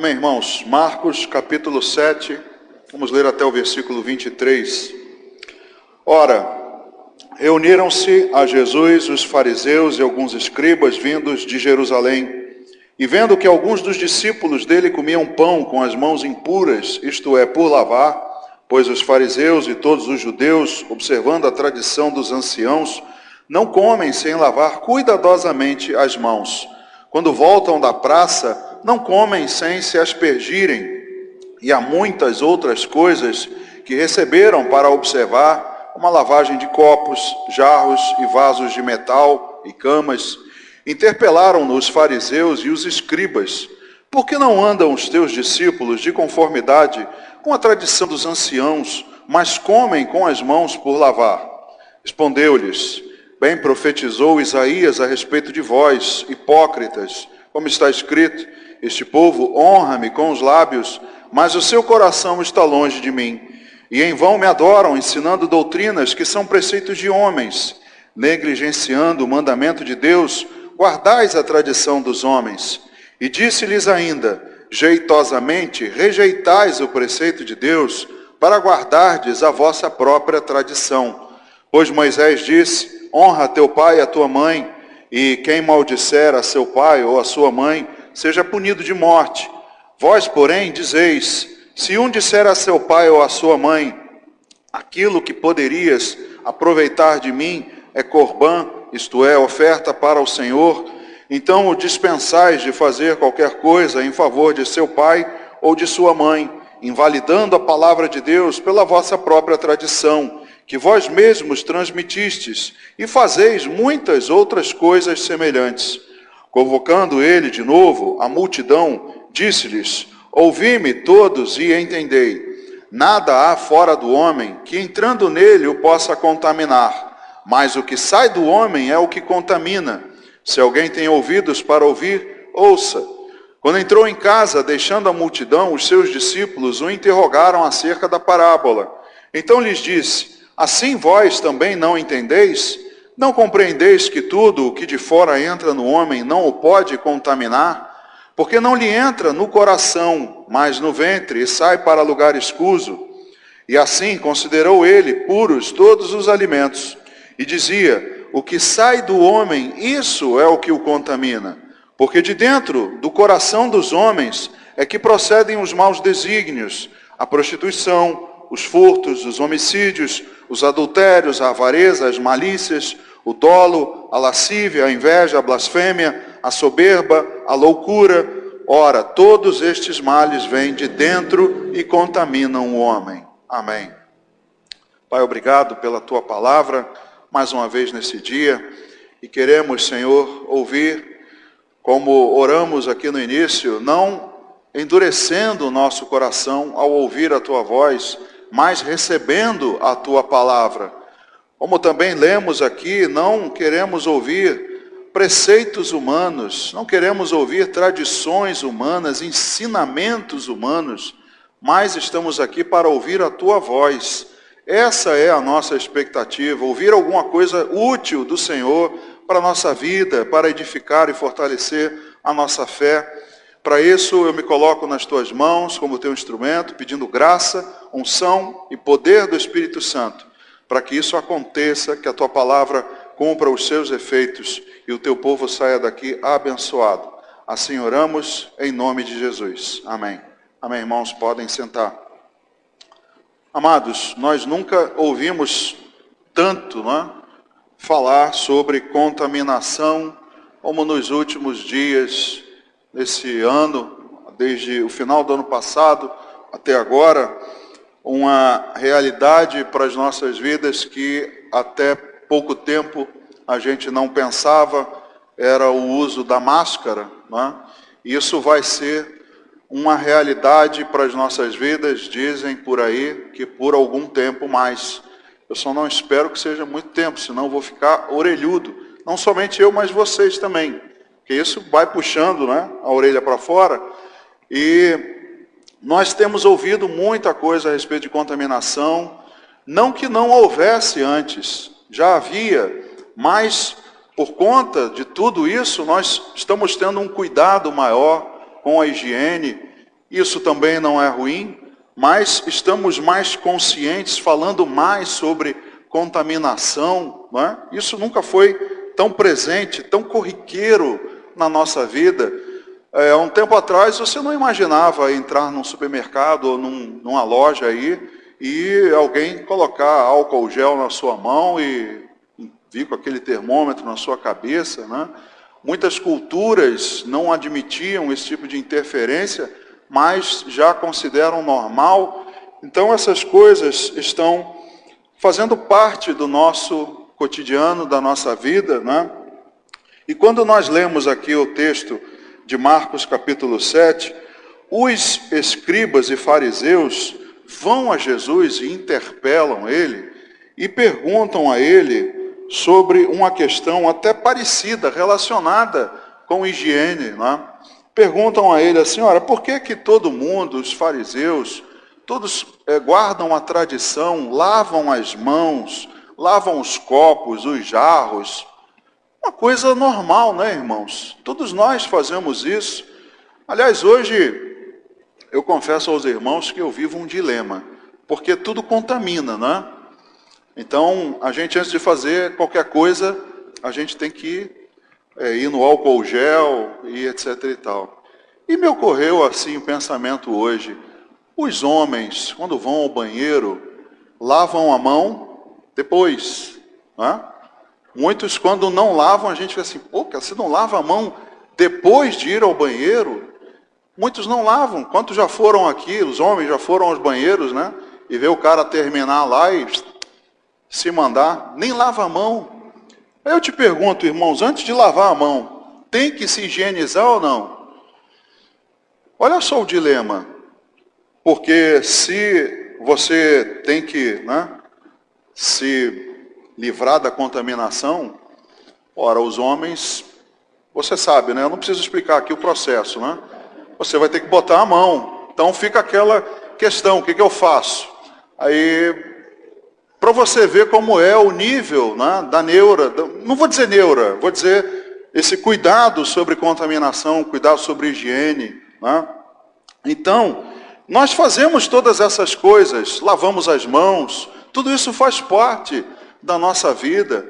Amém, irmãos? Marcos, capítulo 7, vamos ler até o versículo 23. Ora, reuniram-se a Jesus os fariseus e alguns escribas vindos de Jerusalém, e vendo que alguns dos discípulos dele comiam pão com as mãos impuras, isto é, por lavar, pois os fariseus e todos os judeus, observando a tradição dos anciãos, não comem sem lavar cuidadosamente as mãos. Quando voltam da praça, não comem sem se aspergirem, e há muitas outras coisas que receberam para observar, uma lavagem de copos, jarros e vasos de metal e camas. Interpelaram-no os fariseus e os escribas: por que não andam os teus discípulos de conformidade com a tradição dos anciãos, mas comem com as mãos por lavar? Respondeu-lhes: bem profetizou Isaías a respeito de vós, hipócritas, como está escrito: este povo honra-me com os lábios, mas o seu coração está longe de mim. E em vão me adoram, ensinando doutrinas que são preceitos de homens. Negligenciando o mandamento de Deus, guardais a tradição dos homens. E disse-lhes ainda: jeitosamente rejeitais o preceito de Deus, para guardardes a vossa própria tradição. Pois Moisés disse: honra teu pai e a tua mãe, e quem maldisser a seu pai ou a sua mãe, seja punido de morte. Vós, porém, dizeis: se um disser a seu pai ou a sua mãe, aquilo que poderias aproveitar de mim é corbã, isto é, oferta para o Senhor, então o dispensais de fazer qualquer coisa em favor de seu pai ou de sua mãe, invalidando a palavra de Deus pela vossa própria tradição, que vós mesmos transmitistes, e fazeis muitas outras coisas semelhantes. Convocando ele de novo a multidão, disse-lhes: ouvi-me todos e entendei. Nada há fora do homem que entrando nele o possa contaminar, mas o que sai do homem é o que contamina. Se alguém tem ouvidos para ouvir, ouça. Quando entrou em casa, deixando a multidão, os seus discípulos o interrogaram acerca da parábola. Então lhes disse: assim vós também não entendeis? Não compreendeis que tudo o que de fora entra no homem não o pode contaminar? Porque não lhe entra no coração, mas no ventre, e sai para lugar escuso. E assim considerou ele puros todos os alimentos. E dizia: o que sai do homem, isso é o que o contamina. Porque de dentro do coração dos homens é que procedem os maus desígnios, a prostituição, os furtos, os homicídios, os adultérios, a avareza, as malícias, o dolo, a lascívia, a inveja, a blasfêmia, a soberba, a loucura. Ora, todos estes males vêm de dentro e contaminam o homem. Amém. Pai, obrigado pela tua palavra, mais uma vez nesse dia. E queremos, Senhor, ouvir, como oramos aqui no início, não endurecendo o nosso coração ao ouvir a tua voz, mas recebendo a tua palavra. Como também lemos aqui, não queremos ouvir preceitos humanos, não queremos ouvir tradições humanas, ensinamentos humanos, mas estamos aqui para ouvir a tua voz. Essa é a nossa expectativa, ouvir alguma coisa útil do Senhor para a nossa vida, para edificar e fortalecer a nossa fé. Para isso eu me coloco nas tuas mãos como teu instrumento, pedindo graça, unção e poder do Espírito Santo, para que isso aconteça, que a tua palavra cumpra os seus efeitos e o teu povo saia daqui abençoado. Assim oramos em nome de Jesus. Amém. Amém, irmãos, podem sentar. Amados, nós nunca ouvimos tanto, falar sobre contaminação como nos últimos dias, nesse ano, desde o final do ano passado até agora, uma realidade para as nossas vidas que até pouco tempo a gente não pensava, era o uso da máscara. Isso vai ser uma realidade para as nossas vidas, dizem por aí, que por algum tempo mais. Eu só não espero que seja muito tempo, senão eu vou ficar orelhudo. Não somente eu, mas vocês também. Porque isso vai puxando, a orelha para fora. E nós temos ouvido muita coisa a respeito de contaminação. Não que não houvesse antes, já havia. Mas por conta de tudo isso, nós estamos tendo um cuidado maior com a higiene, Isso também não é ruim, mas estamos mais conscientes, falando mais sobre contaminação, não é? Isso nunca foi tão presente, tão corriqueiro na nossa vida. Há um tempo atrás você não imaginava entrar num supermercado ou numa loja aí e alguém colocar álcool gel na sua mão e vir com aquele termômetro na sua cabeça, né? Muitas culturas não admitiam esse tipo de interferência, mas já consideram normal. Então essas coisas estão fazendo parte do nosso cotidiano, da nossa vida, né? E quando nós lemos aqui o texto de Marcos capítulo 7, os escribas e fariseus vão a Jesus e interpelam ele e perguntam a ele sobre uma questão até parecida, relacionada com higiene, né? Perguntam a ele assim: ora, por que que todo mundo, os fariseus, todos guardam a tradição, lavam as mãos, lavam os copos, os jarros? Uma coisa normal, né, irmãos? Todos nós fazemos isso. Aliás, hoje, eu confesso aos irmãos que eu vivo um dilema, porque tudo contamina, né? Então, a gente, antes de fazer qualquer coisa, a gente tem que ir no álcool gel e etc e tal. E me ocorreu assim o pensamento hoje: os homens, quando vão ao banheiro, lavam a mão depois, né? Muitos, quando não lavam, a gente fica assim: pô, você não lava a mão depois de ir ao banheiro? Muitos não lavam. Quantos já foram aqui, os homens já foram aos banheiros, né? E vê o cara terminar lá e se mandar, nem lava a mão. Aí eu te pergunto, irmãos, antes de lavar a mão, tem que se higienizar ou não? Olha só o dilema. Porque se você tem que, né, se livrar da contaminação, ora, os homens, você sabe, né? Eu não preciso explicar aqui o processo, né? Você vai ter que botar a mão. Então fica aquela questão: o que eu faço? Aí, para você ver como é o nível, né, da neura, não vou dizer neura, vou dizer esse cuidado sobre contaminação, cuidado sobre higiene, né? Então, nós fazemos todas essas coisas, lavamos as mãos, tudo isso faz parte da nossa vida.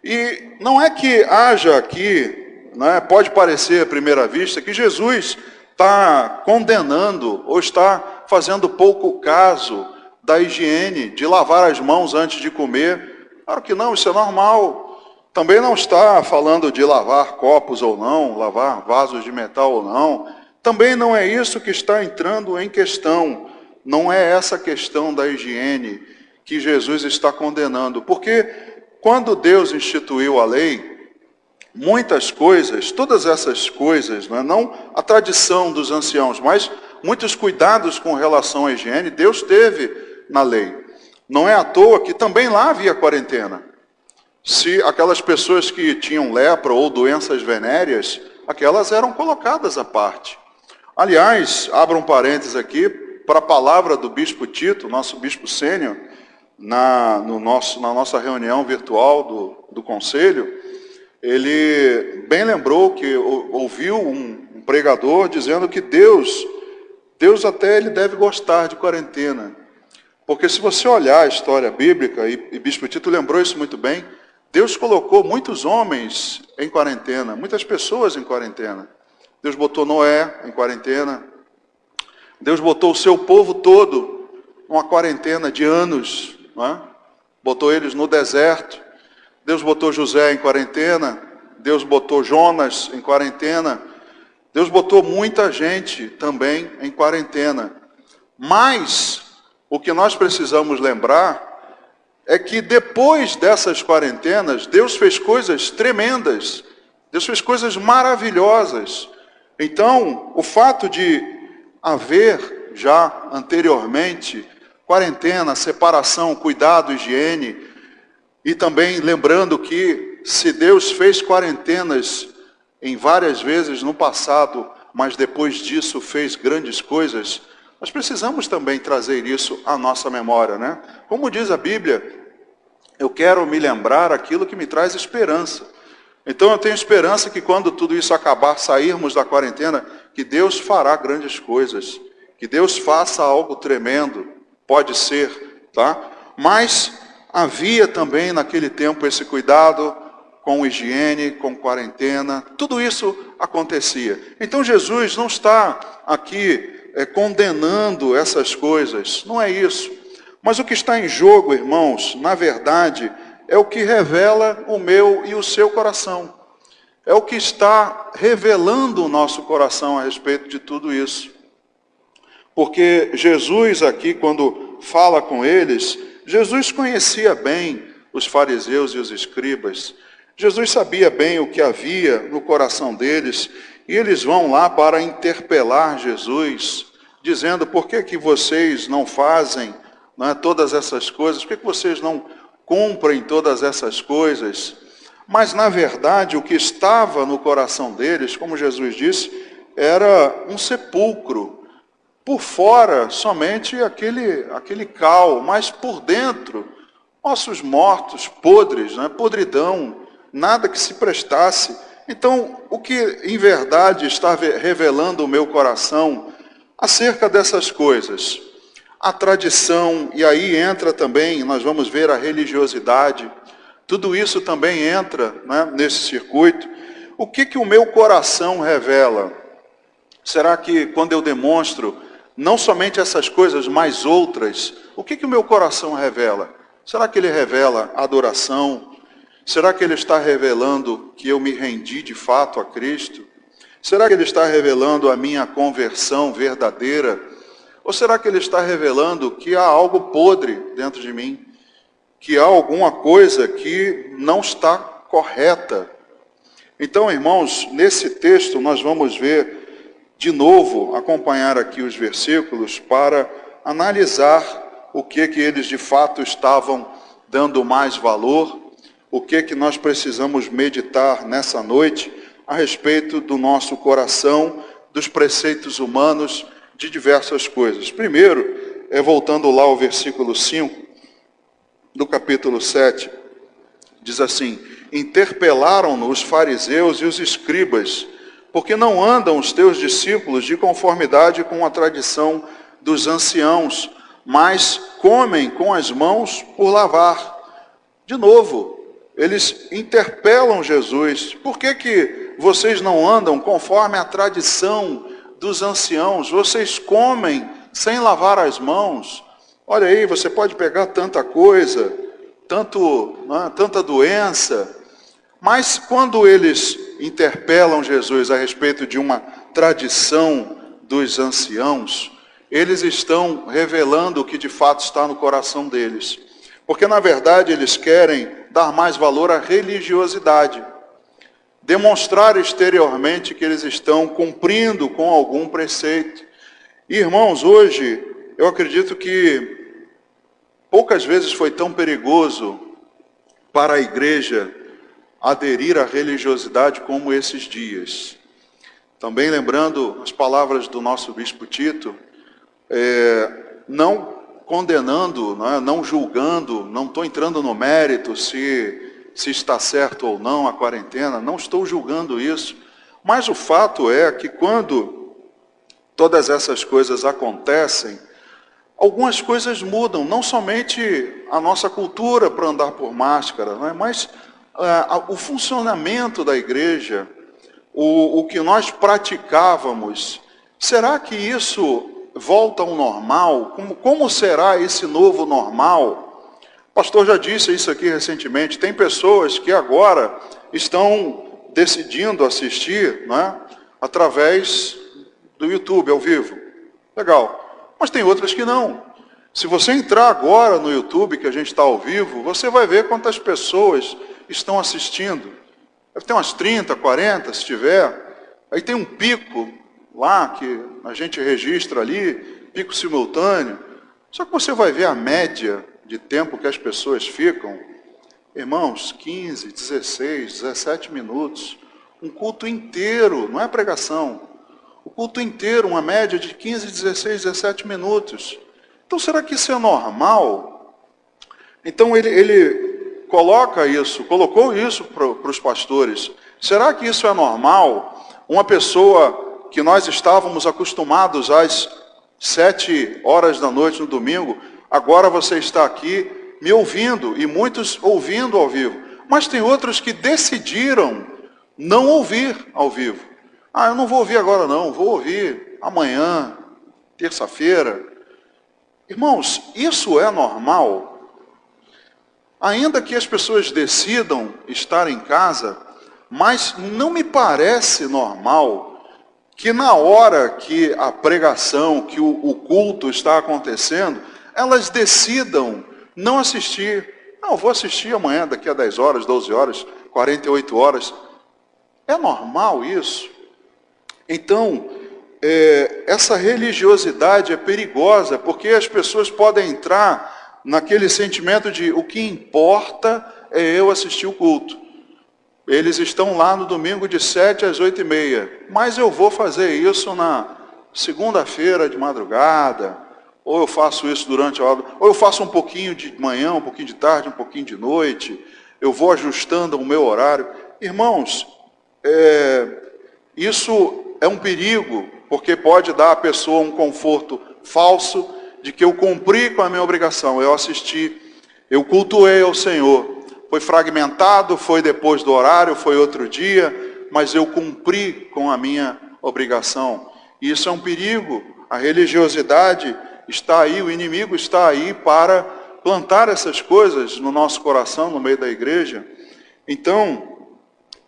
E não é que haja aqui, né, pode parecer à primeira vista, que Jesus está condenando ou está fazendo pouco caso da higiene, de lavar as mãos antes de comer. Claro que não, isso é normal. Também não está falando de lavar copos ou não, lavar vasos de metal ou não. Também não é isso que está entrando em questão. Não é essa questão da higiene que Jesus está condenando. Porque quando Deus instituiu a lei, muitas coisas, todas essas coisas, não a tradição dos anciãos, mas muitos cuidados com relação à higiene, Deus teve na lei. Não é à toa que também lá havia quarentena. Se aquelas pessoas que tinham lepra ou doenças venéreas, aquelas eram colocadas à parte. Aliás, abra um parênteses aqui para a palavra do bispo Tito, nosso bispo sênior, na nossa reunião virtual do conselho. Ele bem lembrou que ouviu um pregador dizendo que Deus até ele deve gostar de quarentena. Porque se você olhar a história bíblica, e bispo Tito lembrou isso muito bem, Deus colocou muitos homens em quarentena, muitas pessoas em quarentena. Deus botou Noé em quarentena. Deus botou o seu povo todo numa quarentena de anos, não é? Botou eles no deserto. Deus botou José em quarentena. Deus botou Jonas em quarentena. Deus botou muita gente também em quarentena. Mas o que nós precisamos lembrar é que depois dessas quarentenas, Deus fez coisas tremendas. Deus fez coisas maravilhosas. Então, o fato de haver já anteriormente quarentena, separação, cuidado, higiene, e também lembrando que se Deus fez quarentenas em várias vezes no passado, mas depois disso fez grandes coisas, nós precisamos também trazer isso à nossa memória, né? Como diz a Bíblia, eu quero me lembrar aquilo que me traz esperança. Então eu tenho esperança que quando tudo isso acabar, sairmos da quarentena, que Deus fará grandes coisas. que Deus faça algo tremendo, pode ser, tá? Mas havia também naquele tempo esse cuidado com higiene, com quarentena, tudo isso acontecia. Então Jesus não está aqui condenando essas coisas, não é isso. Mas o que está em jogo, irmãos, na verdade, é o que revela o meu e o seu coração. É o que está revelando o nosso coração a respeito de tudo isso. Porque Jesus aqui, quando fala com eles, Jesus conhecia bem os fariseus e os escribas. Jesus sabia bem o que havia no coração deles, e eles vão lá para interpelar Jesus, dizendo: por que vocês não fazem, né, todas essas coisas? Por que vocês não cumprem todas essas coisas? Mas, na verdade, o que estava no coração deles, como Jesus disse, era um sepulcro. Por fora, somente aquele cal, mas por dentro, ossos mortos, podres, né, podridão, nada que se prestasse. Então, o que em verdade está revelando o meu coração acerca dessas coisas? A tradição, e aí entra também, nós vamos ver a religiosidade, tudo isso também entra, né, nesse circuito. O que o meu coração revela? Será que quando eu demonstro não somente essas coisas, mas outras, o que o meu coração revela? Será que ele revela adoração? Será que ele está revelando que eu me rendi de fato a Cristo? Será que ele está revelando a minha conversão verdadeira? Ou será que ele está revelando que há algo podre dentro de mim? Que há alguma coisa que não está correta? Então, irmãos, nesse texto nós vamos ver de novo, acompanhar aqui os versículos para analisar o que eles de fato estavam dando mais valor, o que nós precisamos meditar nessa noite a respeito do nosso coração, dos preceitos humanos, de diversas coisas. Primeiro, voltando lá ao versículo 5 do capítulo 7, diz assim: interpelaram-no os fariseus e os escribas, porque não andam os teus discípulos de conformidade com a tradição dos anciãos, mas comem com as mãos por lavar. De novo, eles interpelam Jesus: por que vocês não andam conforme a tradição dos anciãos? Vocês comem sem lavar as mãos. Olha aí, você pode pegar tanta coisa, tanta doença. Mas quando eles interpelam Jesus a respeito de uma tradição dos anciãos, eles estão revelando o que de fato está no coração deles. Porque na verdade eles querem dar mais valor à religiosidade, demonstrar exteriormente que eles estão cumprindo com algum preceito. E, irmãos, hoje eu acredito que poucas vezes foi tão perigoso para a igreja aderir à religiosidade como esses dias. Também lembrando as palavras do nosso bispo Tito, não condenando, não julgando, não estou entrando no mérito se está certo ou não a quarentena, não estou julgando isso, mas o fato é que quando todas essas coisas acontecem, algumas coisas mudam, não somente a nossa cultura para andar por máscara, mas o funcionamento da igreja, o que nós praticávamos. Será que isso volta ao normal? Como será esse novo normal? O pastor já disse isso aqui recentemente. Tem pessoas que agora estão decidindo assistir, através do YouTube, ao vivo. Legal. Mas tem outras que não. Se você entrar agora no YouTube, que a gente está ao vivo, você vai ver quantas pessoas estão assistindo. Deve ter umas 30, 40, se tiver. Aí tem um pico lá, que a gente registra ali, pico simultâneo. Só que você vai ver a média de tempo que as pessoas ficam. Irmãos, 15, 16, 17 minutos. Um culto inteiro, não é pregação. O culto inteiro, uma média de 15, 16, 17 minutos. Então, será que isso é normal? Então, ele colocou isso para os pastores. Será que isso é normal? Uma pessoa que nós estávamos acostumados 7 horas da noite no domingo, agora você está aqui me ouvindo, e muitos ouvindo ao vivo. Mas tem outros que decidiram não ouvir ao vivo. Eu não vou ouvir agora não, vou ouvir amanhã, terça-feira. Irmãos, isso é normal? Ainda que as pessoas decidam estar em casa, mas não me parece normal que na hora que a pregação, que o culto está acontecendo, elas decidam não assistir. Não, vou assistir amanhã, daqui a 10 horas, 12 horas, 48 horas. É normal isso? Então, essa religiosidade é perigosa, porque as pessoas podem entrar naquele sentimento de o que importa é eu assistir o culto. Eles estão lá no domingo de 7 às 8h30, mas eu vou fazer isso na segunda-feira de madrugada, ou eu faço isso durante a hora, ou eu faço um pouquinho de manhã, um pouquinho de tarde, um pouquinho de noite, eu vou ajustando o meu horário. Irmãos, isso é um perigo, porque pode dar à pessoa um conforto falso de que eu cumpri com a minha obrigação, eu assisti, eu cultuei ao Senhor. Foi fragmentado, foi depois do horário, foi outro dia, mas eu cumpri com a minha obrigação. E isso é um perigo. A religiosidade está aí, o inimigo está aí para plantar essas coisas no nosso coração, no meio da igreja. Então,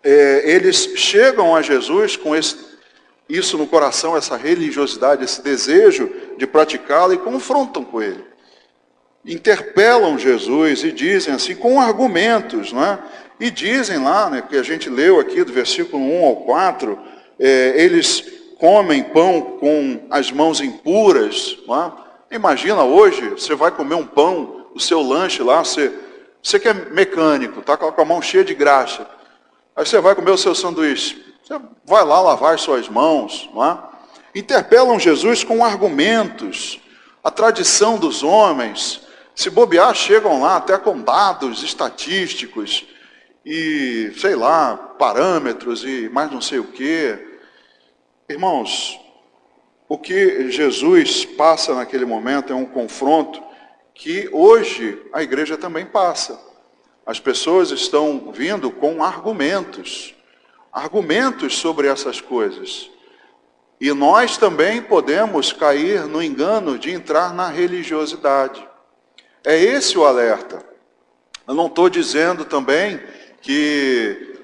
eles chegam a Jesus com isso no coração, essa religiosidade, esse desejo de praticá-la, e confrontam com ele. Interpelam Jesus e dizem assim, com argumentos, não é? E dizem lá, né, que a gente leu aqui do versículo 1 ao 4, eles comem pão com as mãos impuras, não é? Imagina hoje, você vai comer um pão, o seu lanche lá, você que é mecânico, está com a mão cheia de graxa, aí você vai comer o seu sanduíche, você vai lá lavar as suas mãos, não é? Interpelam Jesus com argumentos, a tradição dos homens. Se bobear, chegam lá até com dados estatísticos e, sei lá, parâmetros e mais não sei o quê. Irmãos, o que Jesus passa naquele momento é um confronto que hoje a igreja também passa. As pessoas estão vindo com argumentos sobre essas coisas. E nós também podemos cair no engano de entrar na religiosidade. É esse o alerta. Eu não estou dizendo também que,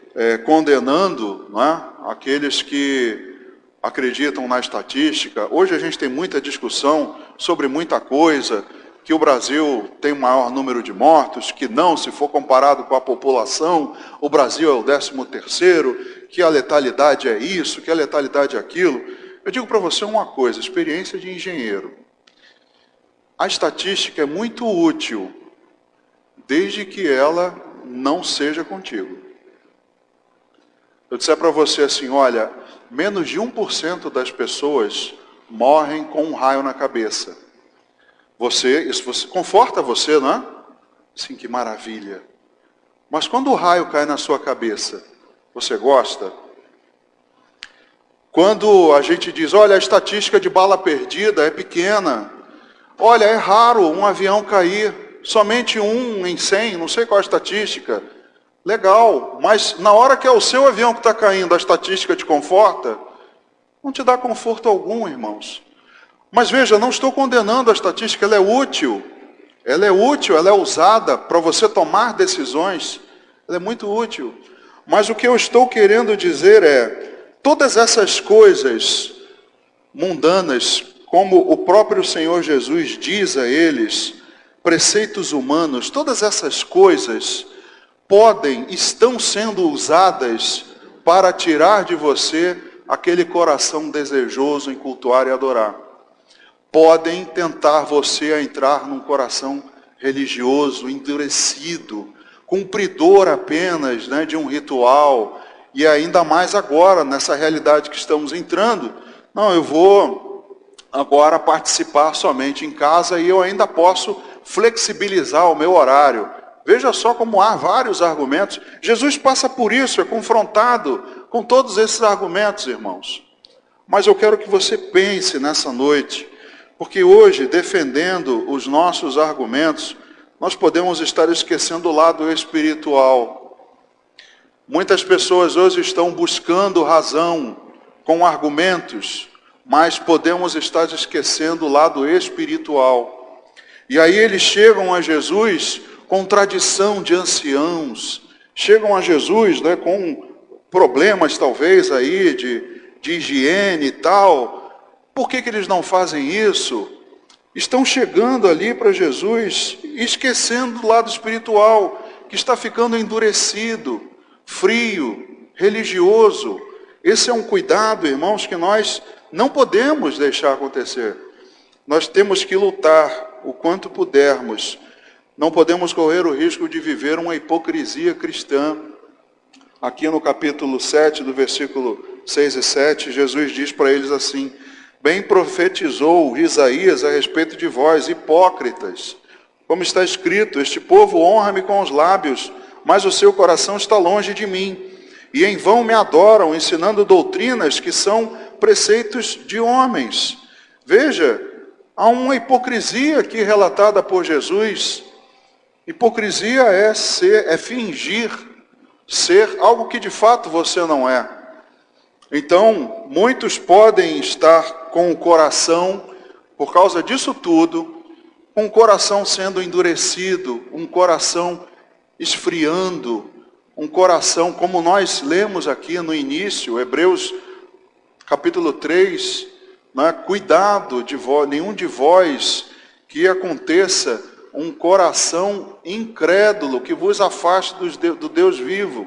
condenando, não é, aqueles que acreditam na estatística. Hoje a gente tem muita discussão sobre muita coisa, que o Brasil tem o maior número de mortos, que não, se for comparado com a população, o Brasil é o 13º, que a letalidade é isso, que a letalidade é aquilo. Eu digo para você uma coisa, experiência de engenheiro. A estatística é muito útil, desde que ela não seja contigo. Eu disser para você assim, olha, menos de 1% das pessoas morrem com um raio na cabeça. Isso conforta você, não é? Sim, que maravilha. Mas quando o raio cai na sua cabeça, você gosta? Quando a gente diz, olha, a estatística de bala perdida é pequena. Olha, é raro um avião cair, somente 1 em 100, não sei qual a estatística. Legal, mas na hora que é o seu avião que está caindo, a estatística te conforta? Não te dá conforto algum, irmãos. Mas veja, não estou condenando a estatística, ela é útil, ela é usada para você tomar decisões, ela é muito útil. Mas o que eu estou querendo dizer é, todas essas coisas mundanas, como o próprio Senhor Jesus diz a eles, preceitos humanos, todas essas coisas estão sendo usadas para tirar de você aquele coração desejoso em cultuar e adorar. Podem tentar você a entrar num coração religioso, endurecido, cumpridor apenas, né, de um ritual, e ainda mais agora, nessa realidade que estamos entrando. Não, eu vou agora participar somente em casa e eu ainda posso flexibilizar o meu horário. Veja só como há vários argumentos. Jesus passa por isso, é confrontado com todos esses argumentos, irmãos. Mas eu quero que você pense nessa noite, Porque hoje, defendendo os nossos argumentos, nós podemos estar esquecendo o lado espiritual. Muitas pessoas hoje estão buscando razão com argumentos, mas podemos estar esquecendo o lado espiritual. E aí eles chegam a Jesus com tradição de anciãos, chegam a Jesus, né, com problemas talvez aí de higiene e tal. Por que eles não fazem isso? Estão chegando ali para Jesus, esquecendo do lado espiritual, que está ficando endurecido, frio, religioso. Esse é um cuidado, irmãos, que nós não podemos deixar acontecer. Nós temos que lutar o quanto pudermos. Não podemos correr o risco de viver uma hipocrisia cristã. Aqui no capítulo 7, do versículo 6 e 7, Jesus diz para eles assim: bem profetizou Isaías a respeito de vós, hipócritas. Como está escrito, este povo honra-me com os lábios, mas o seu coração está longe de mim. E em vão me adoram, ensinando doutrinas que são preceitos de homens. Veja, há uma hipocrisia aqui relatada por Jesus. Hipocrisia é fingir ser algo que de fato você não é. Então, muitos podem estar com o coração, por causa disso tudo, com o coração sendo endurecido, um coração esfriando, um coração, como nós lemos aqui no início, Hebreus capítulo 3, né? Cuidado de vós, nenhum de vós que aconteça um coração incrédulo que vos afaste do Deus vivo.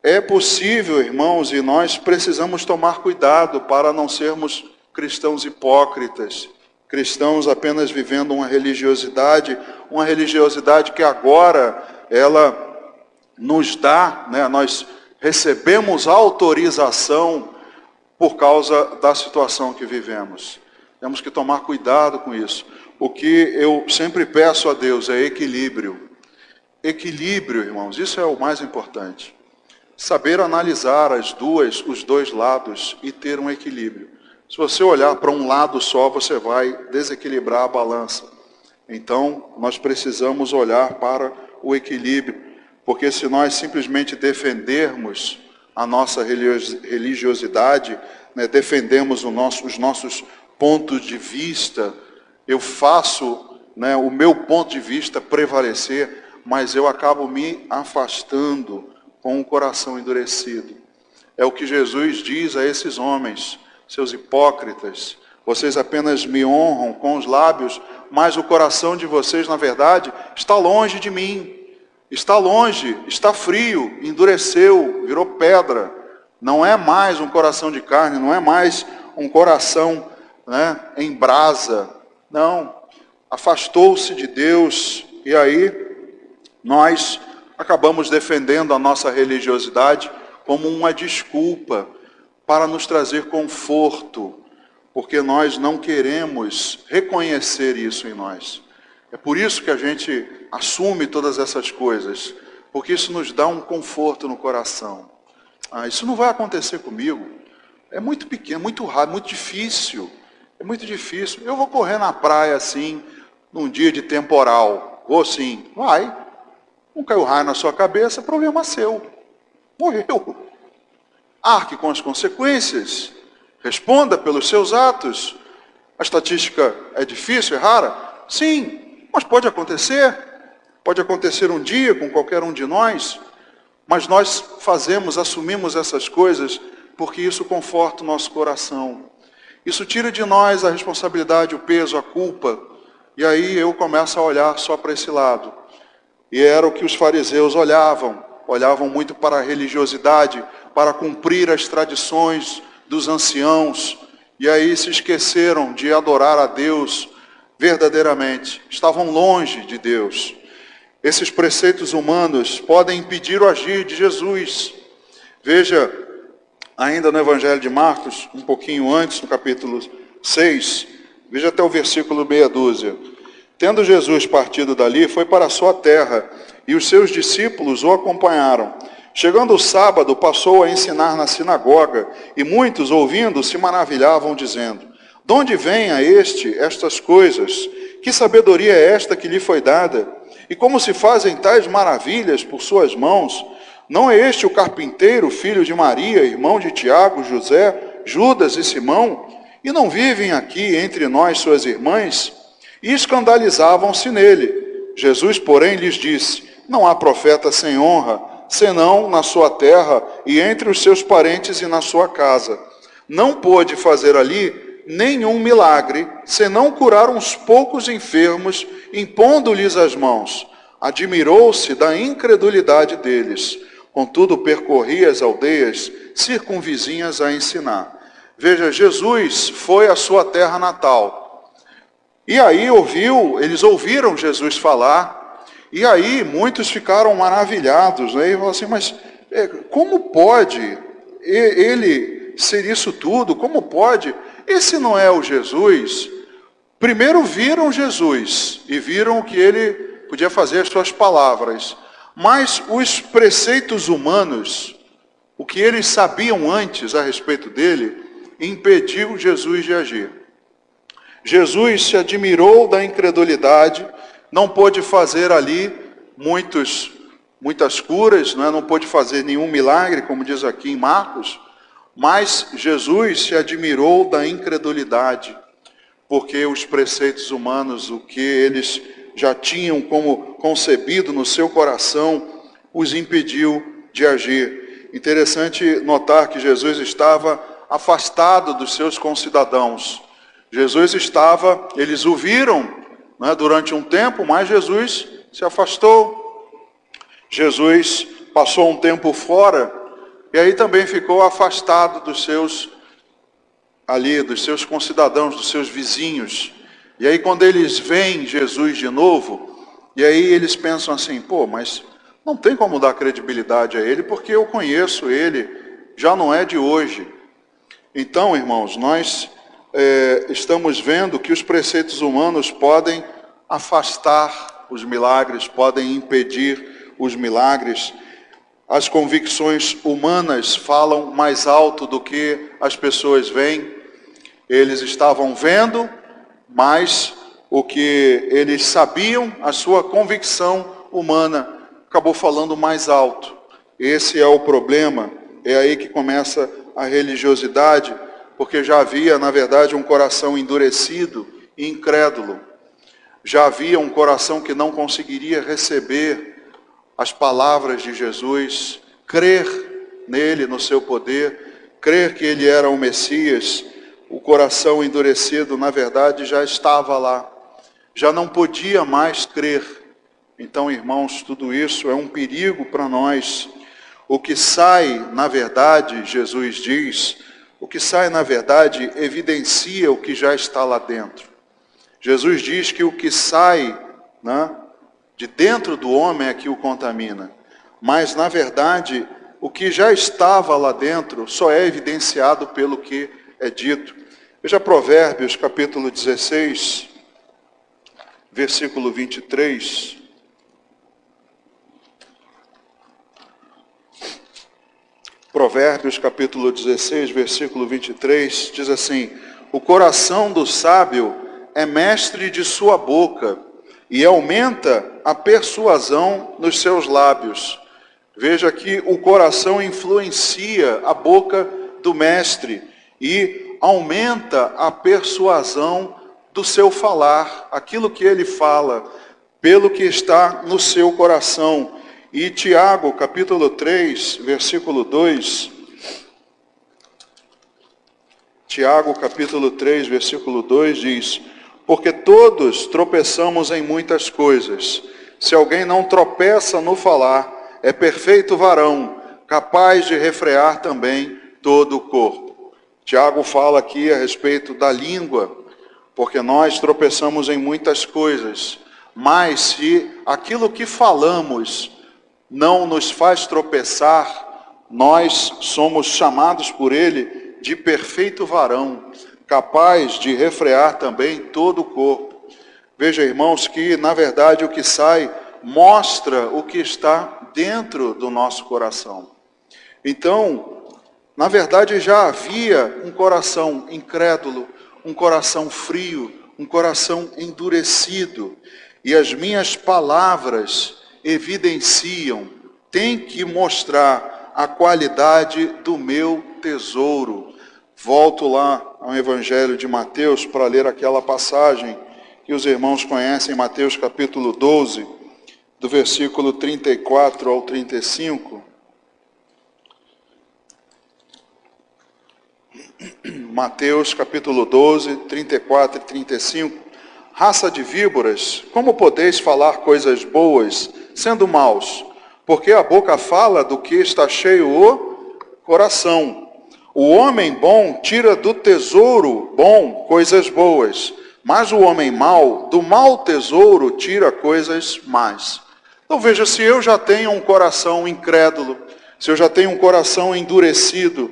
É possível, irmãos, e nós precisamos tomar cuidado para não sermos cristãos hipócritas, cristãos apenas vivendo uma religiosidade que agora ela nos dá, né, nós recebemos autorização por causa da situação que vivemos. Temos que tomar cuidado com isso. O que eu sempre peço a Deus é equilíbrio. Equilíbrio, irmãos, isso é o mais importante. Saber analisar os dois lados e ter um equilíbrio. Se você olhar para um lado só, você vai desequilibrar a balança. Então, nós precisamos olhar para o equilíbrio, porque se nós simplesmente defendermos a nossa religiosidade, né, defendemos os nossos pontos de vista, eu faço, né, o meu ponto de vista prevalecer, mas eu acabo me afastando com o coração endurecido. É o que Jesus diz a esses homens, seus hipócritas: vocês apenas me honram com os lábios, mas o coração de vocês, na verdade, está longe de mim. Está longe, está frio, endureceu, virou pedra. Não é mais um coração de carne, não é mais um coração, né, em brasa. Não, afastou-se de Deus. E aí nós acabamos defendendo a nossa religiosidade como uma desculpa para nos trazer conforto, porque nós não queremos reconhecer isso em nós. É por isso que a gente assume todas essas coisas, porque isso nos dá um conforto no coração. Isso não vai acontecer comigo. É muito pequeno, muito raro, muito difícil. É muito difícil. Eu vou correr na praia assim, num dia de temporal. Vou sim. Vai. Não caiu raio na sua cabeça, problema seu. Morreu. Arque com as consequências. Responda pelos seus atos. A estatística é difícil, é rara? Sim. Mas pode acontecer um dia com qualquer um de nós, mas nós assumimos essas coisas, porque isso conforta o nosso coração. Isso tira de nós a responsabilidade, o peso, a culpa, e aí eu começo a olhar só para esse lado. E era o que os fariseus olhavam muito para a religiosidade, para cumprir as tradições dos anciãos, e aí se esqueceram de adorar a Deus verdadeiramente, estavam longe de Deus. Esses preceitos humanos podem impedir o agir de Jesus. Veja, ainda no Evangelho de Marcos, um pouquinho antes, no capítulo 6, veja até o versículo meia dúzia. Tendo Jesus partido dali, foi para a sua terra, e os seus discípulos o acompanharam. Chegando o sábado, passou a ensinar na sinagoga, e muitos, ouvindo, se maravilhavam, dizendo: De onde vem a estas coisas? Que sabedoria é esta que lhe foi dada? E como se fazem tais maravilhas por suas mãos? Não é este o carpinteiro, filho de Maria, irmão de Tiago, José, Judas e Simão? E não vivem aqui entre nós suas irmãs? E escandalizavam-se nele. Jesus, porém, lhes disse: não há profeta sem honra, senão na sua terra e entre os seus parentes e na sua casa. Não pôde fazer ali nenhum milagre, senão curar uns poucos enfermos, impondo-lhes as mãos. Admirou-se da incredulidade deles. Contudo, percorria as aldeias circunvizinhas a ensinar. Veja, Jesus foi à sua terra natal. E aí eles ouviram Jesus falar, e aí muitos ficaram maravilhados, né? E falaram assim, mas como pode ele ser isso tudo? Como pode? Esse não é o Jesus? Primeiro viram Jesus e viram o que ele podia fazer, as suas palavras. Mas os preceitos humanos, o que eles sabiam antes a respeito dele, impediu Jesus de agir. Jesus se admirou da incredulidade, não pôde fazer ali muitas curas, não pôde fazer nenhum milagre, como diz aqui em Marcos, mas Jesus se admirou da incredulidade, porque os preceitos humanos, o que eles já tinham como concebido no seu coração, os impediu de agir. Interessante notar que Jesus estava afastado dos seus concidadãos. Eles o viram, durante um tempo, mas Jesus se afastou. Jesus passou um tempo fora e aí também ficou afastado dos seus concidadãos, dos seus vizinhos. E aí quando eles veem Jesus de novo, e aí eles pensam assim, mas não tem como dar credibilidade a ele, porque eu conheço ele, já não é de hoje. Então, irmãos, nós estamos vendo que os preceitos humanos podem afastar os milagres, podem impedir os milagres. As convicções humanas falam mais alto do que as pessoas veem. Eles estavam vendo, mas o que eles sabiam, a sua convicção humana, acabou falando mais alto. Esse é o problema. É aí que começa a religiosidade, porque já havia, na verdade, um coração endurecido e incrédulo. Já havia um coração que não conseguiria receber as palavras de Jesus, crer nele, no seu poder, crer que ele era o Messias. O coração endurecido, na verdade, já estava lá, já não podia mais crer. Então, irmãos, tudo isso é um perigo para nós. O que sai, na verdade, Jesus diz, o que sai, na verdade, evidencia o que já está lá dentro. Jesus diz que o que sai, de dentro do homem é que o contamina. Mas, na verdade, o que já estava lá dentro só é evidenciado pelo que é dito. Veja Provérbios, capítulo 16, versículo 23. Provérbios, capítulo 16, versículo 23, diz assim: o coração do sábio é mestre de sua boca, e aumenta a persuasão nos seus lábios. Veja que o coração influencia a boca do mestre, e aumenta a persuasão do seu falar, aquilo que ele fala, pelo que está no seu coração. E Tiago, capítulo 3, versículo 2. Tiago, capítulo 3, versículo 2 diz: porque todos tropeçamos em muitas coisas. Se alguém não tropeça no falar, é perfeito varão, capaz de refrear também todo o corpo. Tiago fala aqui a respeito da língua, porque nós tropeçamos em muitas coisas, mas se aquilo que falamos não nos faz tropeçar, nós somos chamados por ele de perfeito varão, capaz de refrear também todo o corpo. Veja, irmãos, que na verdade o que sai mostra o que está dentro do nosso coração. Então, na verdade já havia um coração incrédulo, um coração frio, um coração endurecido. E as minhas palavras evidenciam, tem que mostrar a qualidade do meu tesouro. Volto lá ao Evangelho de Mateus para ler aquela passagem que os irmãos conhecem, Mateus capítulo 12, do versículo 34 ao 35. Mateus capítulo 12, 34 e 35. Raça de víboras, como podeis falar coisas boas, sendo maus? Porque a boca fala do que está cheio o coração. O homem bom tira do tesouro bom coisas boas, mas o homem mau, do mau tesouro, tira coisas más. Então veja, se eu já tenho um coração incrédulo, se eu já tenho um coração endurecido,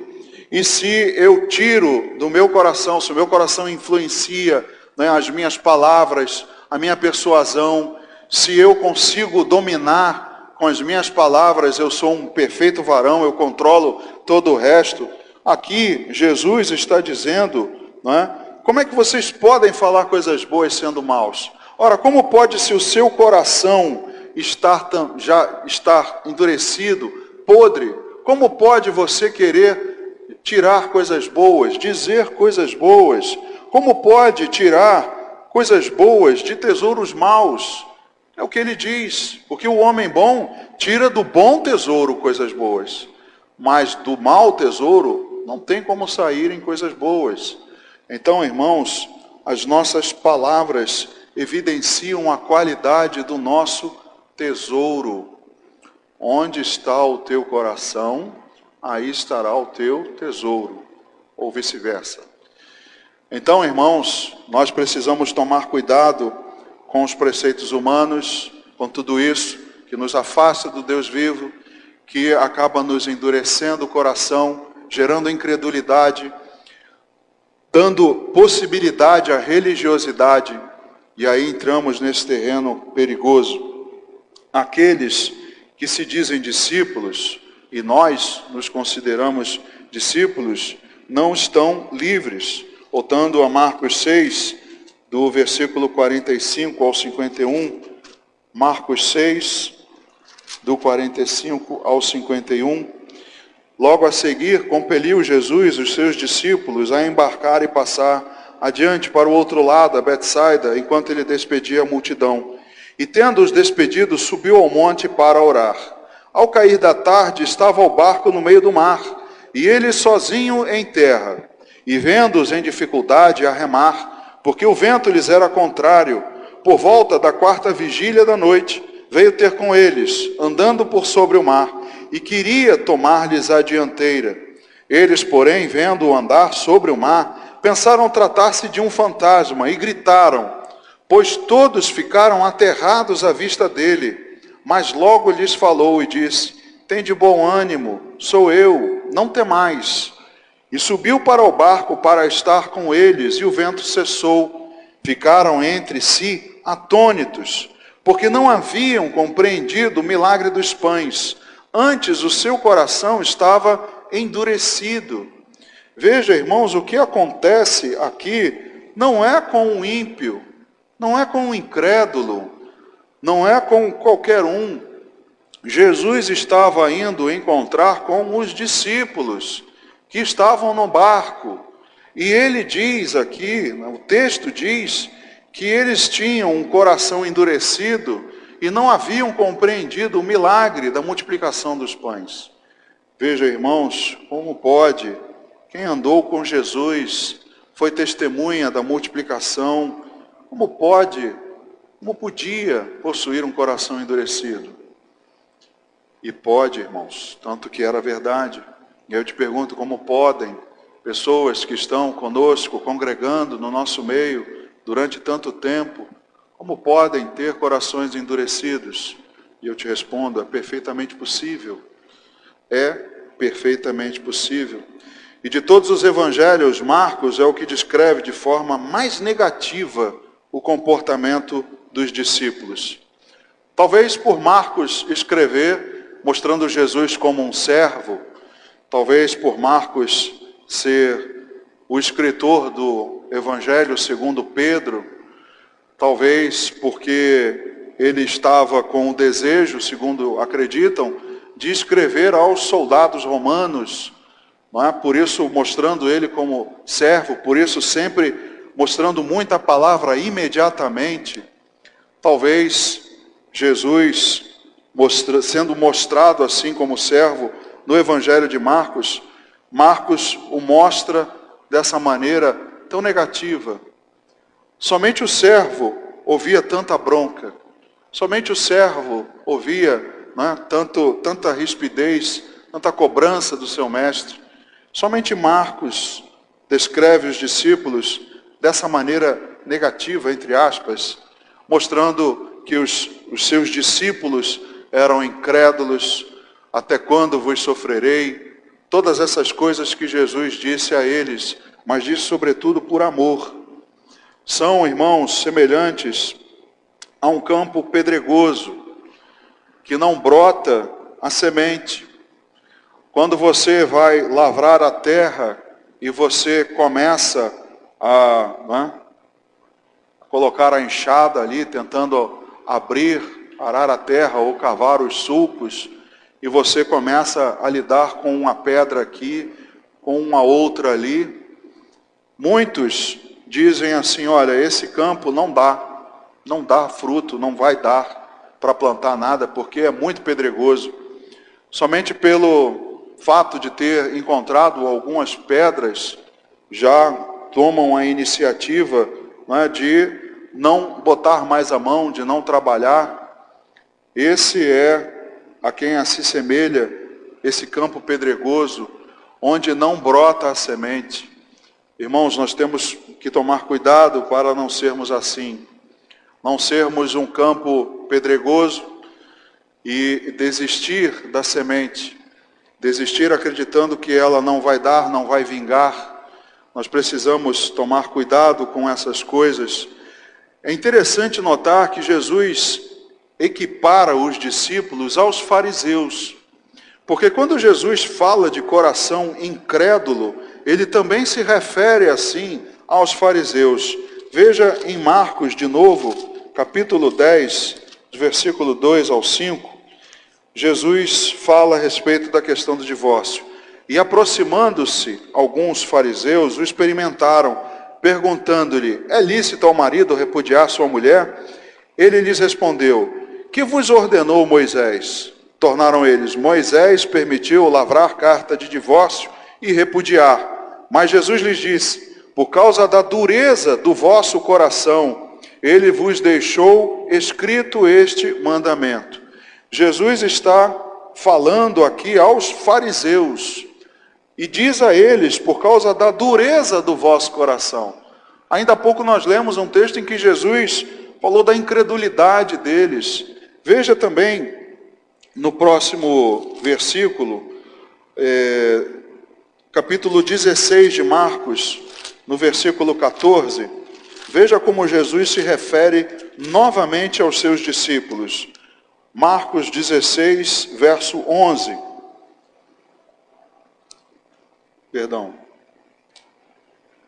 e se eu tiro do meu coração, se o meu coração influencia, né, as minhas palavras, a minha persuasão, se eu consigo dominar com as minhas palavras, eu sou um perfeito varão, eu controlo todo o resto. Aqui Jesus está dizendo, né, como é que vocês podem falar coisas boas sendo maus? Ora, como pode, se o seu coração já estar endurecido, podre, como pode você querer tirar coisas boas, dizer coisas boas? Como pode tirar coisas boas de tesouros maus? É o que ele diz, porque o homem bom tira do bom tesouro coisas boas, mas do mau tesouro não tem como saírem coisas boas. Então, irmãos, as nossas palavras evidenciam a qualidade do nosso tesouro. Onde está o teu coração, aí estará o teu tesouro, ou vice-versa. Então, irmãos, nós precisamos tomar cuidado com os preceitos humanos, com tudo isso que nos afasta do Deus vivo, que acaba nos endurecendo o coração, gerando incredulidade, dando possibilidade à religiosidade, e aí entramos nesse terreno perigoso. Aqueles que se dizem discípulos, e nós nos consideramos discípulos, não estão livres. Voltando a Marcos 6, do versículo 45 ao 51, Marcos 6, do 45 ao 51, logo a seguir, compeliu Jesus os seus discípulos a embarcar e passar adiante para o outro lado, a Betsaida, enquanto ele despedia a multidão. E tendo-os despedido, subiu ao monte para orar. Ao cair da tarde, estava o barco no meio do mar, e ele sozinho em terra. E vendo-os em dificuldade a remar, porque o vento lhes era contrário, por volta da 4ª vigília da noite, veio ter com eles, andando por sobre o mar, e queria tomar-lhes a dianteira. Eles, porém, vendo-o andar sobre o mar, pensaram tratar-se de um fantasma, e gritaram, pois todos ficaram aterrados à vista dele. Mas logo lhes falou e disse, tende bom ânimo, sou eu, não temais. E subiu para o barco para estar com eles, e o vento cessou. Ficaram entre si atônitos, porque não haviam compreendido o milagre dos pães. Antes o seu coração estava endurecido. Veja, irmãos, o que acontece aqui não é com o ímpio, não é com o incrédulo, não é com qualquer um. Jesus estava indo encontrar com os discípulos que estavam no barco. E ele diz aqui, o texto diz, que eles tinham um coração endurecido e não haviam compreendido o milagre da multiplicação dos pães. Veja, irmãos, como pode, quem andou com Jesus, foi testemunha da multiplicação, como podia possuir um coração endurecido? E pode, irmãos, tanto que era verdade. E eu te pergunto, como podem pessoas que estão conosco, congregando no nosso meio durante tanto tempo, como podem ter corações endurecidos? E eu te respondo, é perfeitamente possível. É perfeitamente possível. E de todos os evangelhos, Marcos é o que descreve de forma mais negativa o comportamento dos discípulos. Talvez por Marcos escrever, mostrando Jesus como um servo, talvez por Marcos ser o escritor do Evangelho segundo Pedro, talvez porque ele estava com o desejo, segundo acreditam, de escrever aos soldados romanos, não é? Por isso mostrando ele como servo, por isso sempre mostrando muita palavra imediatamente. Talvez Jesus, sendo mostrado assim como servo no Evangelho de Marcos, Marcos o mostra dessa maneira tão negativa. Somente o servo ouvia tanta bronca, somente o servo ouvia, né, tanta rispidez, tanta cobrança do seu mestre. Somente Marcos descreve os discípulos dessa maneira negativa, entre aspas, mostrando que os seus discípulos eram incrédulos. Até quando vos sofrerei? Todas essas coisas que Jesus disse a eles, mas disse sobretudo por amor. São, irmãos, semelhantes a um campo pedregoso, que não brota a semente. Quando você vai lavrar a terra e você começa a colocar a enxada ali, tentando arar a terra ou cavar os sulcos, e você começa a lidar com uma pedra aqui, com uma outra ali, muitos dizem assim: olha, esse campo não dá fruto, não vai dar para plantar nada, porque é muito pedregoso. Somente pelo fato de ter encontrado algumas pedras, já tomam a iniciativa, né, de não botar mais a mão, de não trabalhar. Esse é a quem se semelha esse campo pedregoso, onde não brota a semente. Irmãos, nós temos que tomar cuidado para não sermos assim. Não sermos um campo pedregoso e desistir da semente. Desistir acreditando que ela não vai dar, não vai vingar. Nós precisamos tomar cuidado com essas coisas. É interessante notar que Jesus equipara os discípulos aos fariseus. Porque quando Jesus fala de coração incrédulo, ele também se refere assim aos fariseus. Veja em Marcos de novo, capítulo 10, versículo 2 ao 5, Jesus fala a respeito da questão do divórcio. E aproximando-se, alguns fariseus o experimentaram, perguntando-lhe: é lícito ao marido repudiar sua mulher? Ele lhes respondeu: que vos ordenou Moisés? Tornaram eles: Moisés permitiu lavrar carta de divórcio e repudiar. Mas Jesus lhes disse: por causa da dureza do vosso coração, ele vos deixou escrito este mandamento. Jesus está falando aqui aos fariseus e diz a eles: por causa da dureza do vosso coração. Ainda há pouco nós lemos um texto em que Jesus falou da incredulidade deles. Veja também no próximo versículo, capítulo 16 de Marcos, no versículo 14, veja como Jesus se refere novamente aos seus discípulos. Marcos 16, verso 11.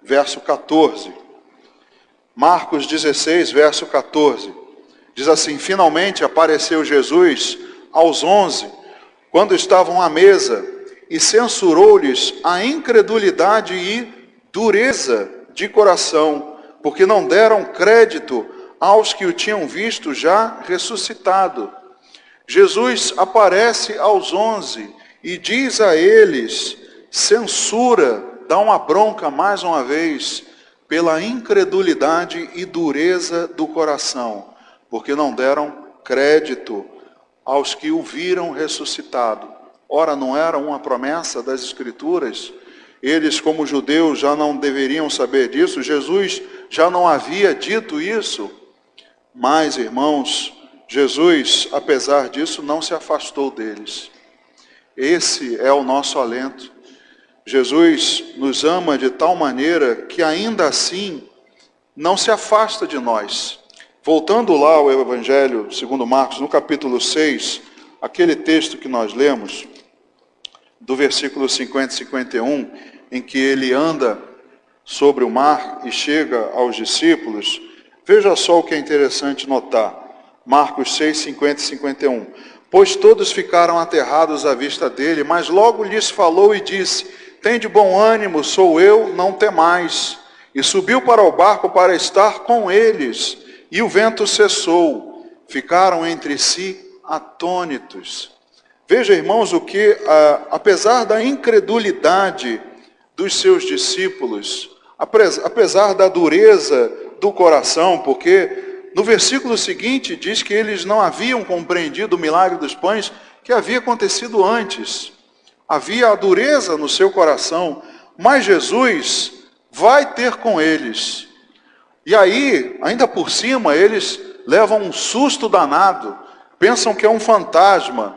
Verso 14. Marcos 16, verso 14. Diz assim: finalmente apareceu Jesus aos 11, quando estavam à mesa, e censurou-lhes a incredulidade e dureza de coração, porque não deram crédito aos que o tinham visto já ressuscitado. Jesus aparece aos 11 e diz a eles, censura, dá uma bronca mais uma vez, pela incredulidade e dureza do coração, porque não deram crédito aos que o viram ressuscitado. Ora, não era uma promessa das Escrituras? Eles, como judeus, já não deveriam saber disso? Jesus já não havia dito isso? Mas, irmãos, Jesus, apesar disso, não se afastou deles. Esse é o nosso alento. Jesus nos ama de tal maneira que ainda assim não se afasta de nós. Voltando lá ao Evangelho segundo Marcos, no capítulo 6, aquele texto que nós lemos, do versículo 50 e 51, em que ele anda sobre o mar e chega aos discípulos, veja só o que é interessante notar. Marcos 6, 50 e 51. Pois todos ficaram aterrados à vista dele, mas logo lhes falou e disse: tende bom ânimo, sou eu, não temais. E subiu para o barco para estar com eles. E o vento cessou. Ficaram entre si atônitos. Veja, irmãos, o que, apesar da incredulidade dos seus discípulos, apesar da dureza do coração, porque no versículo seguinte diz que eles não haviam compreendido o milagre dos pães que havia acontecido antes. Havia a dureza no seu coração, mas Jesus vai ter com eles. E aí, ainda por cima, eles levam um susto danado, pensam que é um fantasma.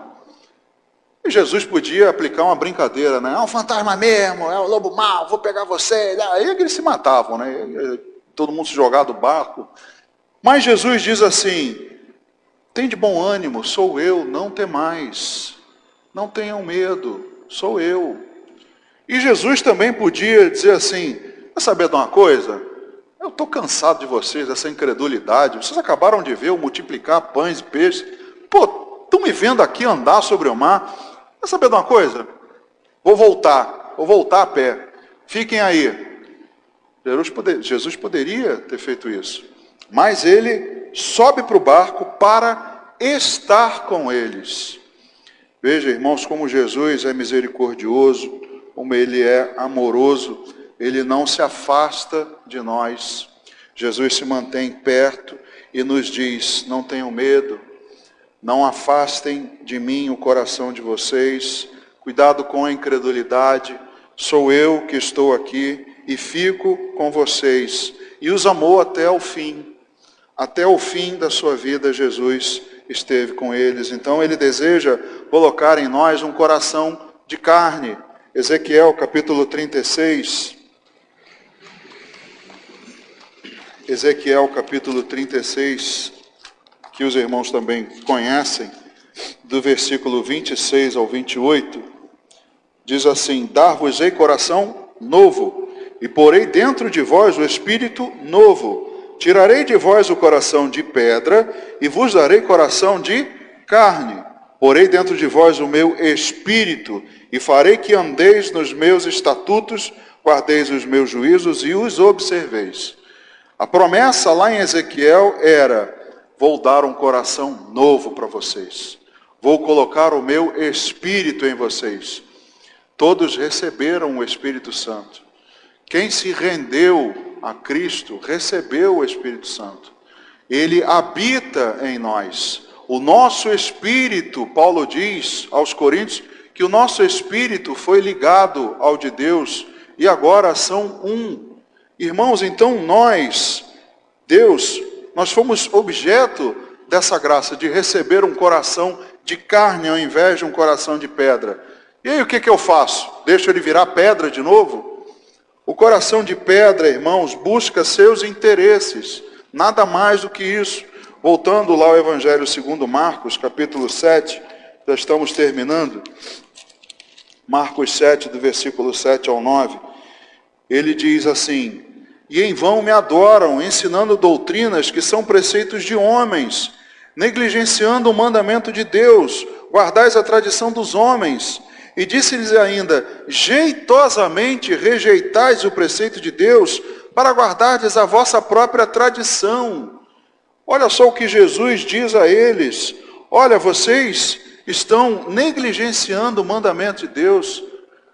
E Jesus podia aplicar uma brincadeira, né? É um fantasma mesmo, é um lobo mau, vou pegar você. Aí eles se matavam, né? Todo mundo se jogar do barco. Mas Jesus diz assim: tem de bom ânimo, sou eu, não temais. Não tenham medo, sou eu. E Jesus também podia dizer assim: quer saber de uma coisa? Eu estou cansado de vocês, dessa incredulidade. Vocês acabaram de ver eu multiplicar pães e peixes. Pô, estão me vendo aqui andar sobre o mar. Quer saber de uma coisa? Vou voltar a pé. Fiquem aí. Jesus poderia ter feito isso. Mas ele sobe para o barco para estar com eles. Veja, irmãos, como Jesus é misericordioso, como ele é amoroso, ele não se afasta de nós. Jesus se mantém perto e nos diz: não tenham medo, não afastem de mim o coração de vocês, cuidado com a incredulidade, sou eu que estou aqui e fico com vocês. E os amou até o fim da sua vida. Jesus esteve com eles. Então ele deseja colocar em nós um coração de carne. Ezequiel capítulo 36. Ezequiel capítulo 36, que os irmãos também conhecem, do versículo 26 ao 28, diz assim: dar-vos-ei coração novo, e porei dentro de vós o espírito novo. Tirarei de vós o coração de pedra, e vos darei coração de carne. Porei dentro de vós o meu espírito, e farei que andeis nos meus estatutos, guardeis os meus juízos e os observeis. A promessa lá em Ezequiel era: vou dar um coração novo para vocês. Vou colocar o meu espírito em vocês. Todos receberam o Espírito Santo. Quem se rendeu a Cristo recebeu o Espírito Santo. Ele habita em nós. O nosso espírito, Paulo diz aos Coríntios, que o nosso espírito foi ligado ao de Deus e agora são um. Irmãos, então nós fomos objeto dessa graça de receber um coração de carne ao invés de um coração de pedra. E aí o que eu faço? Deixo ele virar pedra de novo? O coração de pedra, irmãos, busca seus interesses, nada mais do que isso. Voltando lá ao Evangelho segundo Marcos, capítulo 7, já estamos terminando. Marcos 7, do versículo 7 ao 9, ele diz assim: e em vão me adoram, ensinando doutrinas que são preceitos de homens, negligenciando o mandamento de Deus, guardais a tradição dos homens. E disse-lhes ainda: jeitosamente rejeitais o preceito de Deus, para guardardes a vossa própria tradição. Olha só o que Jesus diz a eles: olha, vocês estão negligenciando o mandamento de Deus,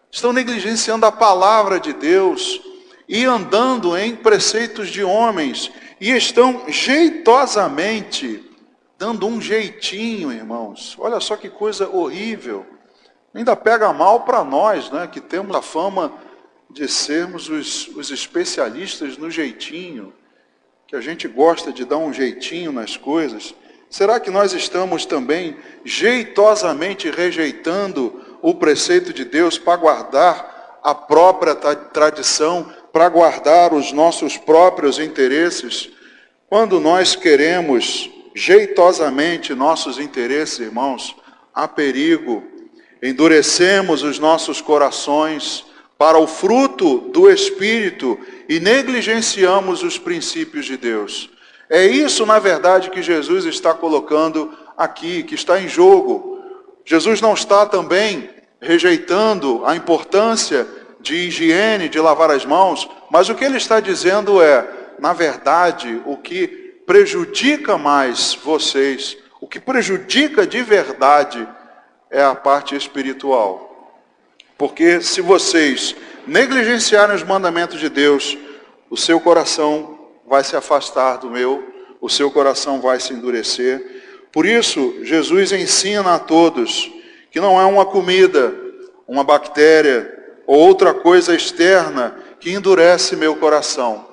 estão negligenciando a palavra de Deus, e andando em preceitos de homens, e estão jeitosamente dando um jeitinho, irmãos. Olha só que coisa horrível. Ainda pega mal para nós, né, que temos a fama de sermos os especialistas no jeitinho, que a gente gosta de dar um jeitinho nas coisas. Será que nós estamos também jeitosamente rejeitando o preceito de Deus para guardar a própria tradição, para guardar os nossos próprios interesses? Quando nós queremos jeitosamente nossos interesses, irmãos, há perigo. Endurecemos os nossos corações para o fruto do Espírito e negligenciamos os princípios de Deus. É isso, na verdade, que Jesus está colocando aqui, que está em jogo. Jesus não está também rejeitando a importância de higiene, de lavar as mãos, mas o que ele está dizendo é, na verdade, o que prejudica mais vocês, o que prejudica de verdade é a parte espiritual. Porque se vocês negligenciarem os mandamentos de Deus, o seu coração vai se afastar do meu, o seu coração vai se endurecer. Por isso, Jesus ensina a todos que não é uma comida, uma bactéria ou outra coisa externa que endurece meu coração.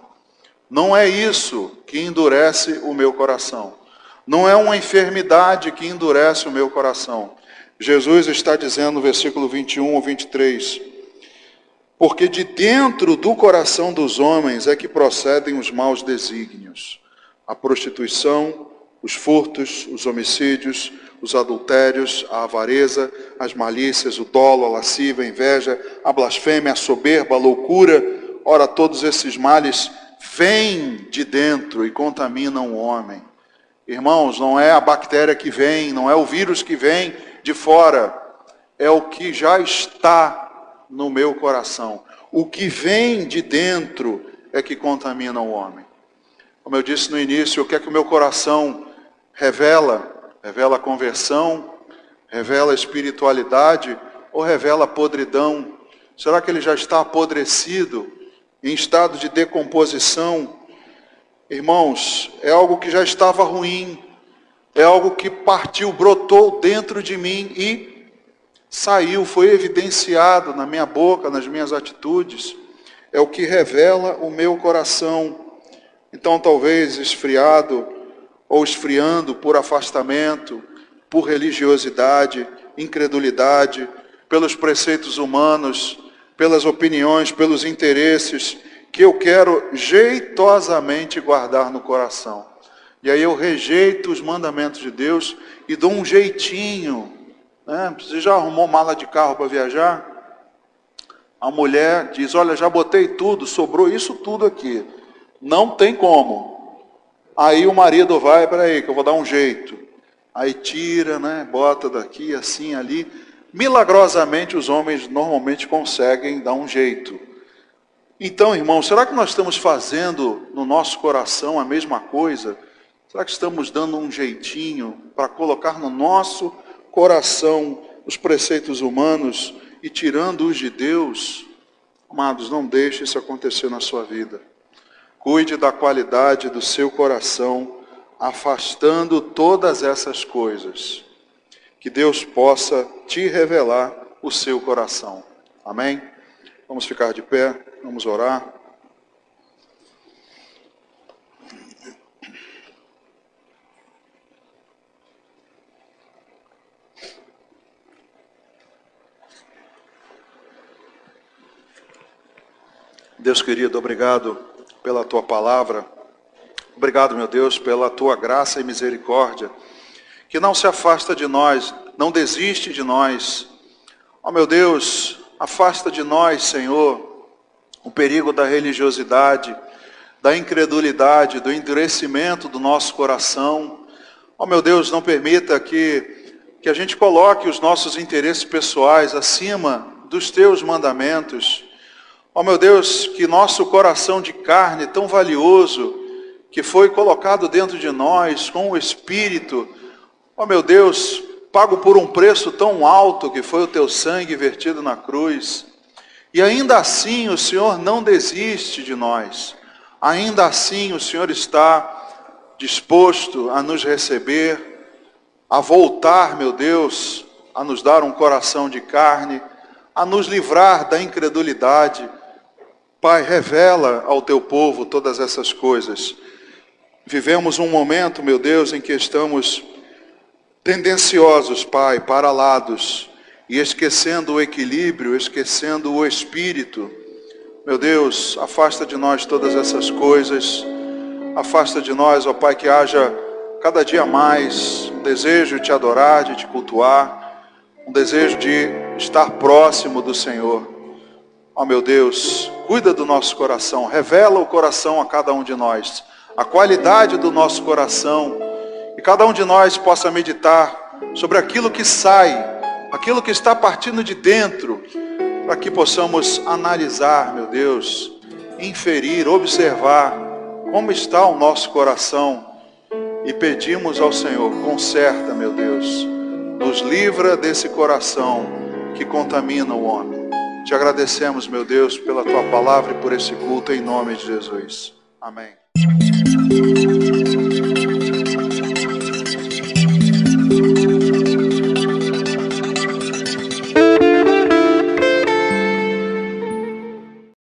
Não é isso que endurece o meu coração. Não é uma enfermidade que endurece o meu coração. Jesus está dizendo no versículo 21 ou 23, porque de dentro do coração dos homens é que procedem os maus desígnios, a prostituição, os furtos, os homicídios, os adultérios, a avareza, as malícias, o dolo, a lascívia, a inveja, a blasfêmia, a soberba, a loucura. Ora, todos esses males vêm de dentro e contaminam o homem. Irmãos, não é a bactéria que vem, não é o vírus que vem de fora, é o que já está no meu coração. O que vem de dentro é que contamina o homem. Como eu disse no início, o que é que o meu coração revela? Revela conversão? Revela espiritualidade? Ou revela podridão? Será que ele já está apodrecido, em estado de decomposição? Irmãos, é algo que já estava ruim, é algo que partiu, brotou dentro de mim e saiu, foi evidenciado na minha boca, nas minhas atitudes. É o que revela o meu coração. Então, talvez esfriado ou esfriando por afastamento, por religiosidade, incredulidade, pelos preceitos humanos, pelas opiniões, pelos interesses que eu quero jeitosamente guardar no coração. E aí eu rejeito os mandamentos de Deus e dou um jeitinho. Você já arrumou mala de carro para viajar? A mulher diz, olha, já botei tudo, sobrou isso tudo aqui. Não tem como. Aí o marido vai, peraí, que eu vou dar um jeito. Aí tira, bota daqui, assim, ali. Milagrosamente os homens normalmente conseguem dar um jeito. Então, irmãos, será que nós estamos fazendo no nosso coração a mesma coisa? Será que estamos dando um jeitinho para colocar no nosso coração os preceitos humanos e tirando os de Deus? Amados, não deixe isso acontecer na sua vida. Cuide da qualidade do seu coração, afastando todas essas coisas. Que Deus possa te revelar o seu coração. Amém? Vamos ficar de pé, vamos orar. Deus querido, obrigado pela Tua palavra. Obrigado, meu Deus, pela Tua graça e misericórdia, que não se afasta de nós, não desiste de nós. Ó meu Deus, afasta de nós, Senhor, o perigo da religiosidade, da incredulidade, do endurecimento do nosso coração. Ó meu Deus, não permita que a gente coloque os nossos interesses pessoais acima dos Teus mandamentos. Ó meu Deus, que nosso coração de carne tão valioso, que foi colocado dentro de nós com o Espírito, ó meu Deus, pago por um preço tão alto que foi o Teu sangue vertido na cruz. E ainda assim o Senhor não desiste de nós. Ainda assim o Senhor está disposto a nos receber, a voltar, meu Deus, a nos dar um coração de carne, a nos livrar da incredulidade. Pai, revela ao Teu povo todas essas coisas. Vivemos um momento, meu Deus, em que estamos tendenciosos, Pai, paralados, e esquecendo o equilíbrio, esquecendo o Espírito. Meu Deus, afasta de nós todas essas coisas. Afasta de nós, ó Pai, que haja cada dia mais um desejo de Te adorar, de Te cultuar, um desejo de estar próximo do Senhor. Ó meu Deus, cuida do nosso coração, revela o coração a cada um de nós, a qualidade do nosso coração, e cada um de nós possa meditar sobre aquilo que sai, aquilo que está partindo de dentro, para que possamos analisar, meu Deus, inferir, observar como está o nosso coração, e pedimos ao Senhor, conserta, meu Deus, nos livra desse coração que contamina o homem. Te agradecemos, meu Deus, pela tua palavra e por esse culto, em nome de Jesus. Amém.